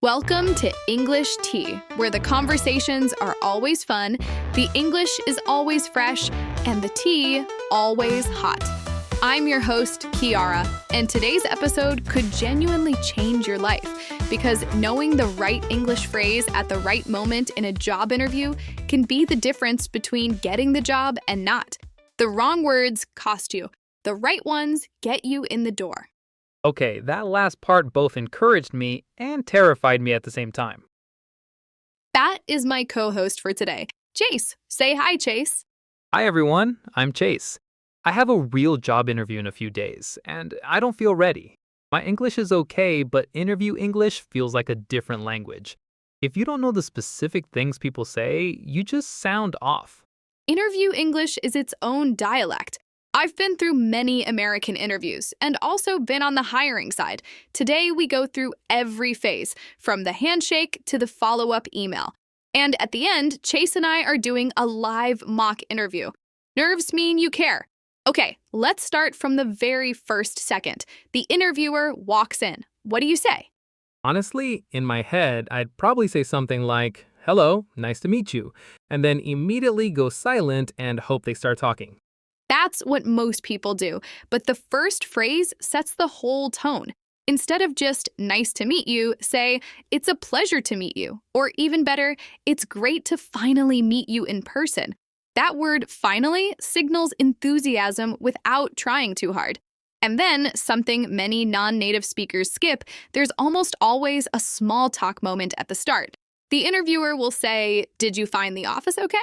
Welcome to English Tea, where the conversations are always fun, the English is always fresh, and the tea always hot. I'm your host, Kiara, and today's episode could genuinely change your life because knowing the right English phrase at the right moment in a job interview can be the difference between getting the job and not. The wrong words cost you. The right ones get you in the door. Okay, that last part both encouraged me and terrified me at the same time. That is my co-host for today, Chase. Say hi, Chase. Hi everyone, I'm Chase. I have a real job interview in a few days, and I don't feel ready. My English is okay, but interview English feels like a different language. If you don't know the specific things people say, you just sound off. Interview English is its own dialect. I've been through many American interviews and also been on the hiring side. Today, we go through every phase, from the handshake to the follow-up email. And at the end, Chase and I are doing a live mock interview. Nerves mean you care. Okay, let's start from the very first second. The interviewer walks in. What do you say? Honestly, in my head, I'd probably say something like, "Hello, nice to meet you," and then immediately go silent and hope they start talking. That's what most people do, but the first phrase sets the whole tone. Instead of just nice to meet you, say, it's a pleasure to meet you, or even better, it's great to finally meet you in person. That word finally signals enthusiasm without trying too hard. And then, something many non-native speakers skip, there's almost always a small talk moment at the start. The interviewer will say, "Did you find the office okay?"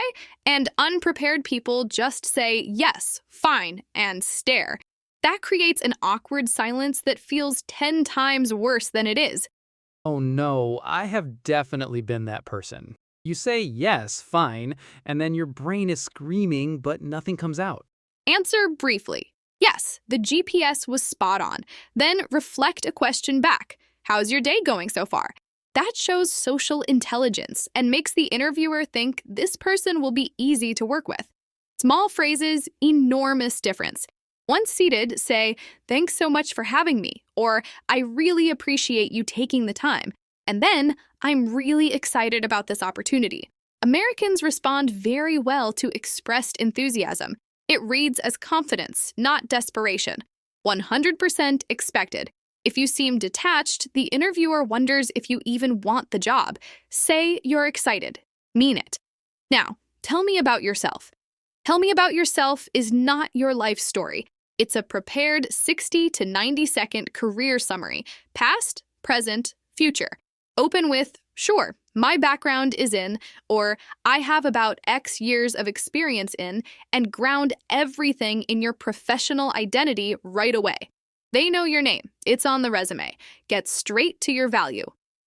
And unprepared people just say, "Yes, fine," and stare. That creates an awkward silence that feels 10 times worse than it is. Oh no, I have definitely been that person. You say yes, fine, and then your brain is screaming, but nothing comes out. Answer briefly. Yes, the GPS was spot on. Then reflect a question back. How's your day going so far? That shows social intelligence and makes the interviewer think this person will be easy to work with. Small phrases, enormous difference. Once seated, say, "Thanks so much for having me," or "I really appreciate you taking the time." And then, "I'm really excited about this opportunity." Americans respond very well to expressed enthusiasm. It reads as confidence, not desperation. 100% expected. If you seem detached, the interviewer wonders if you even want the job. Say you're excited. Mean it. Now, tell me about yourself. Tell me about yourself is not your life story. It's a prepared 60 to 90-second career summary, past, present, future. Open with, "Sure, my background is in," or "I have about X years of experience in," and ground everything in your professional identity right away. They know your name. It's on the resume. Get straight to your value.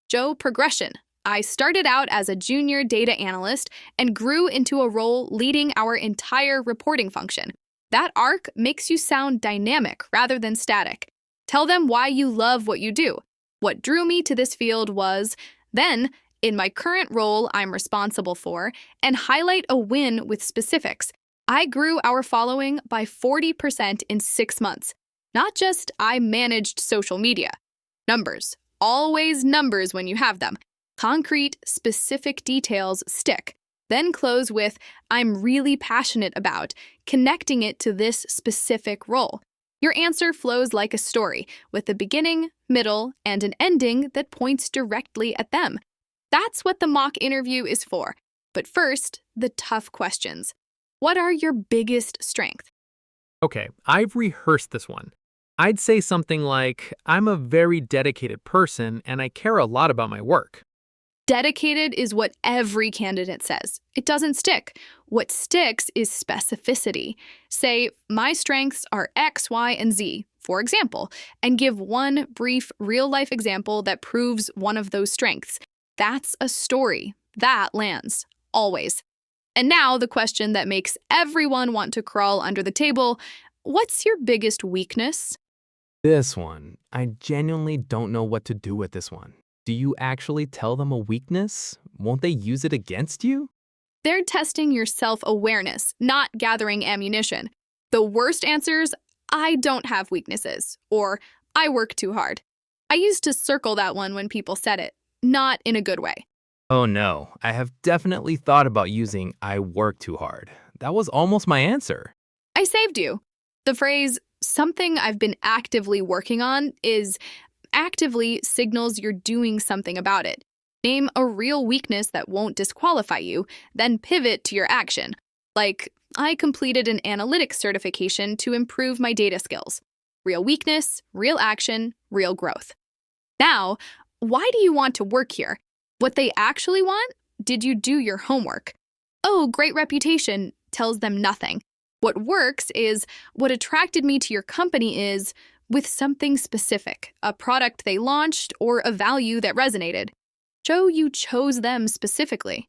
Joe progression. I started out as a junior data analyst and grew into a role leading our entire reporting function. That arc makes you sound dynamic rather than static. Tell them why you love what you do. What drew me to this field was, then, in my current role I'm responsible for, and highlight a win with specifics. I grew our following by 40% in 6 months. Not just I managed social media. Numbers. Always numbers when you have them. Concrete, specific details stick. Then close with, "I'm really passionate about," connecting it to this specific role. Your answer flows like a story, with a beginning, middle, and an ending that points directly at them. That's what the mock interview is for. But first, the tough questions. What are your biggest strengths? Okay, I've rehearsed this one. I'd say something like, "I'm a very dedicated person and I care a lot about my work." Dedicated is what every candidate says. It doesn't stick. What sticks is specificity. Say, "My strengths are X, Y, and Z," for example, and give one brief real-life example that proves one of those strengths. That's a story. That lands. Always. And now the question that makes everyone want to crawl under the table. What's your biggest weakness? This one, I genuinely don't know what to do with this one. Do you actually tell them a weakness? Won't they use it against you? They're testing your self-awareness, not gathering ammunition. The worst answers, "I don't have weaknesses," or "I work too hard." I used to circle that one when people said it. not in a good way. Oh no, I have definitely thought about using I work too hard. That was almost my answer. I saved you. The phrase, something I've been actively working on, is actively signals you're doing something about it. Name a real weakness that won't disqualify you, then pivot to your action. Like, I completed an analytics certification to improve my data skills. Real weakness, real action, real growth. Now, why do you want to work here? What they actually want? Did you do your homework? Oh, great reputation tells them nothing. What works is what attracted me to your company is with something specific, a product they launched or a value that resonated. Show you chose them specifically.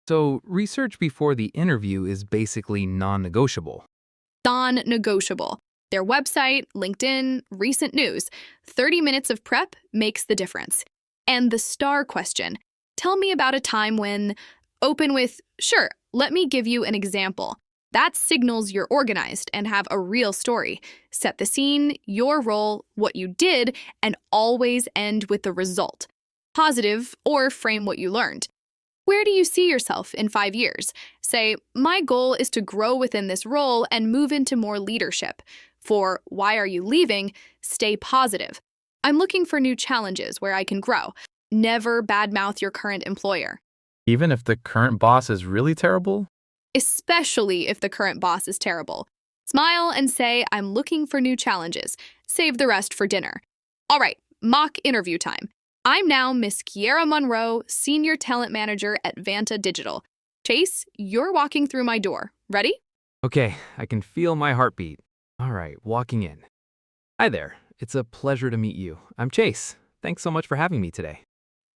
So, research before the interview is basically non-negotiable. Non-negotiable. Their website, LinkedIn, recent news. 30 minutes of prep makes the difference. And the star question. Tell me about a time when, open with, sure, let me give you an example. That signals you're organized and have a real story. Set the scene, your role, what you did, and always end with the result. Positive, or frame what you learned. Where do you see yourself in 5 years? Say, my goal is to grow within this role and move into more leadership. For why are you leaving? Stay positive. I'm looking for new challenges where I can grow. Never badmouth your current employer. Even if the current boss is really terrible? Especially if the current boss is terrible. Smile and say, I'm looking for new challenges. Save the rest for dinner. All right, mock interview time. I'm now Miss Kiara Monroe, Senior Talent Manager at Vanta Digital. Chase, you're walking through my door. Ready? Okay, I can feel my heartbeat. All right, walking in. Hi there. It's a pleasure to meet you. I'm Chase. Thanks so much for having me today.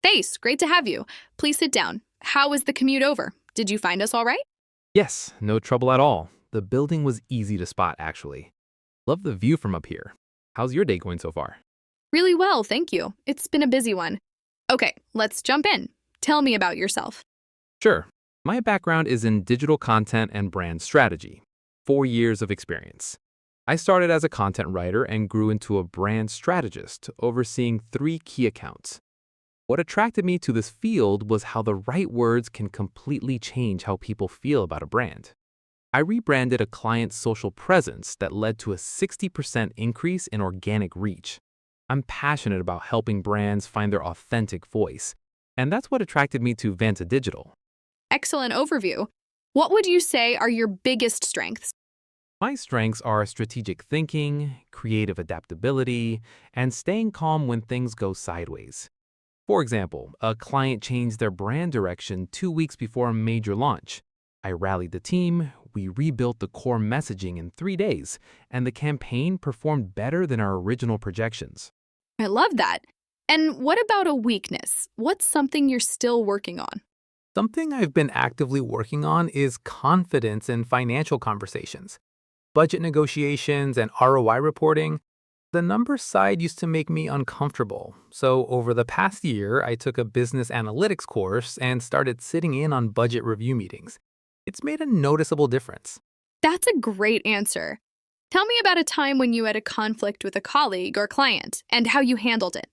Thanks, great to have you. Please sit down. How was the commute over? Did you find us all right? Yes, no trouble at all. The building was easy to spot, actually. Love the view from up here. How's your day going so far? Really well, thank you. It's been a busy one. Okay, let's jump in. Tell me about yourself. Sure. My background is in digital content and brand strategy. 4 years of experience. I started as a content writer and grew into a brand strategist, overseeing 3 key accounts. What attracted me to this field was how the right words can completely change how people feel about a brand. I rebranded a client's social presence that led to a 60% increase in organic reach. I'm passionate about helping brands find their authentic voice, and that's what attracted me to Vanta Digital. Excellent overview. What would you say are your biggest strengths? My strengths are strategic thinking, creative adaptability, and staying calm when things go sideways. For example, a client changed their brand direction 2 weeks before a major launch. I rallied the team, we rebuilt the core messaging in 3 days, and the campaign performed better than our original projections. I love that. And what about a weakness? What's something you're still working on? Something I've been actively working on is confidence in financial conversations. Budget negotiations and ROI reporting. The numbers side used to make me uncomfortable, so over the past year, I took a business analytics course and started sitting in on budget review meetings. It's made a noticeable difference. That's a great answer. Tell me about a time when you had a conflict with a colleague or client and how you handled it.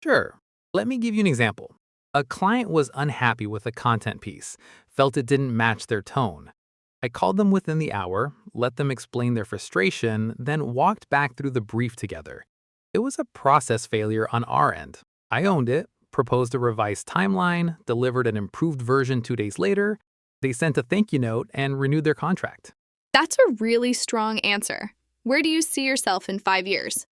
Sure, let me give you an example. A client was unhappy with a content piece, felt it didn't match their tone. I called them within the hour, let them explain their frustration, then walked back through the brief together. It was a process failure on our end. I owned it, proposed a revised timeline, delivered an improved version 2 days later. They sent a thank you note and renewed their contract. That's a really strong answer. Where do you see yourself in 5 years?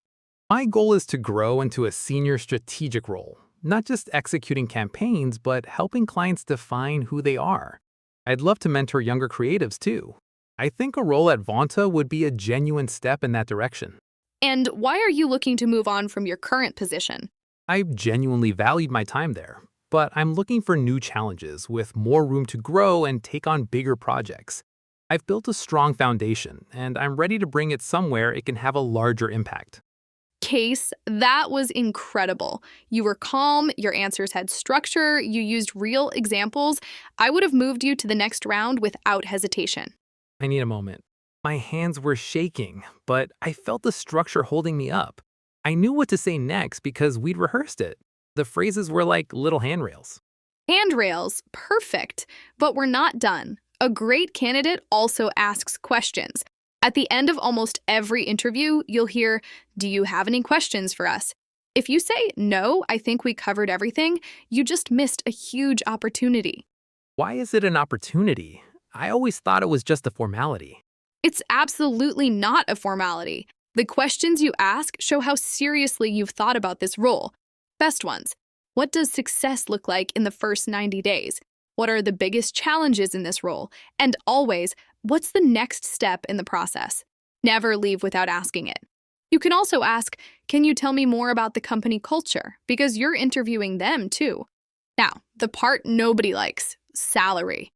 My goal is to grow into a senior strategic role, not just executing campaigns, but helping clients define who they are. I'd love to mentor younger creatives too. I think a role at Vanta would be a genuine step in that direction. And why are you looking to move on from your current position? I've genuinely valued my time there, but I'm looking for new challenges with more room to grow and take on bigger projects. I've built a strong foundation, and I'm ready to bring it somewhere it can have a larger impact. Case, that was incredible. You were calm, your answers had structure, you used real examples. I would have moved you to the next round without hesitation. I need a moment. My hands were shaking, but I felt the structure holding me up. I knew what to say next because we'd rehearsed it. The phrases were like little handrails. Handrails, perfect. But we're not done. A great candidate also asks questions. At the end of almost every interview, you'll hear, "Do you have any questions for us?" If you say, "No, I think we covered everything," you just missed a huge opportunity. Why is it an opportunity? I always thought it was just a formality. It's absolutely not a formality. The questions you ask show how seriously you've thought about this role. Best ones. What does success look like in the first 90 days? What are the biggest challenges in this role? And always, what's the next step in the process? Never leave without asking it. You can also ask, "Can you tell me more about the company culture?" Because you're interviewing them too. Now, the part nobody likes, salary.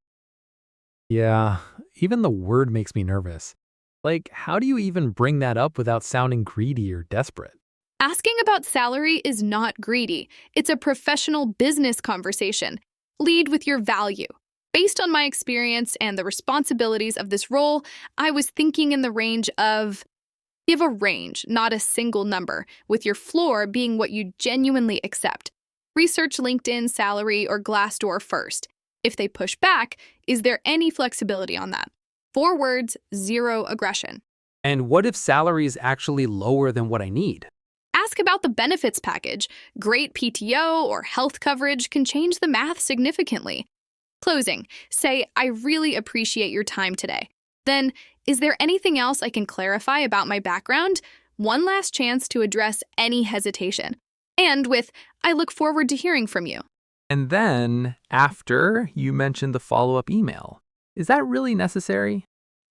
Yeah, even the word makes me nervous. Like, how do you even bring that up without sounding greedy or desperate? Asking about salary is not greedy. It's a professional business conversation. Lead with your value. Based on my experience and the responsibilities of this role, I was thinking in the range of. Give a range, not a single number, with your floor being what you genuinely accept. Research LinkedIn, salary, or Glassdoor first. If they push back, is there any flexibility on that? 4 words, 0 aggression. And what if salary is actually lower than what I need? Ask about the benefits package. Great PTO or health coverage can change the math significantly. Closing. Say, "I really appreciate your time today." Then, "Is there anything else I can clarify about my background?" One last chance to address any hesitation. And with, "I look forward to hearing from you." And then, after, you mentioned the follow-up email. Is that really necessary?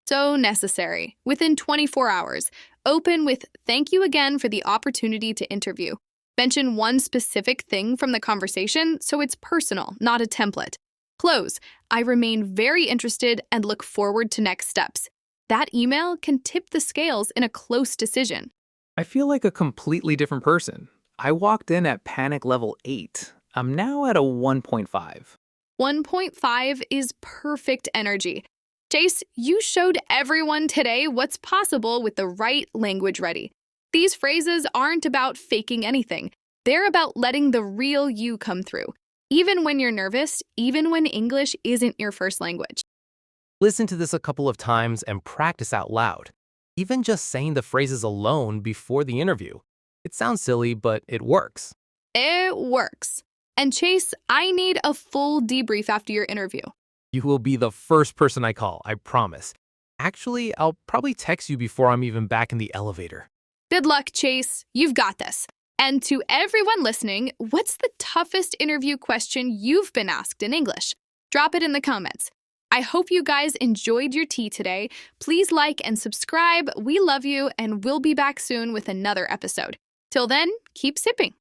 So necessary. Within 24 hours, open with, "Thank you again for the opportunity to interview." Mention one specific thing from the conversation so it's personal, not a template. Close. "I remain very interested and look forward to next steps." That email can tip the scales in a close decision. I feel like a completely different person. I walked in at panic level 8. I'm now at a 1.5. 1.5 is perfect energy. Chase, you showed everyone today what's possible with the right language ready. These phrases aren't about faking anything. They're about letting the real you come through. Even when you're nervous, even when English isn't your first language. Listen to this a couple of times and practice out loud. Even just saying the phrases alone before the interview. It sounds silly, but it works. It works. And Chase, I need a full debrief after your interview. You will be the first person I call, I promise. Actually, I'll probably text you before I'm even back in the elevator. Good luck, Chase. You've got this. And to everyone listening, what's the toughest interview question you've been asked in English? Drop it in the comments. I hope you guys enjoyed your tea today. Please like and subscribe. We love you, and we'll be back soon with another episode. Till then, keep sipping.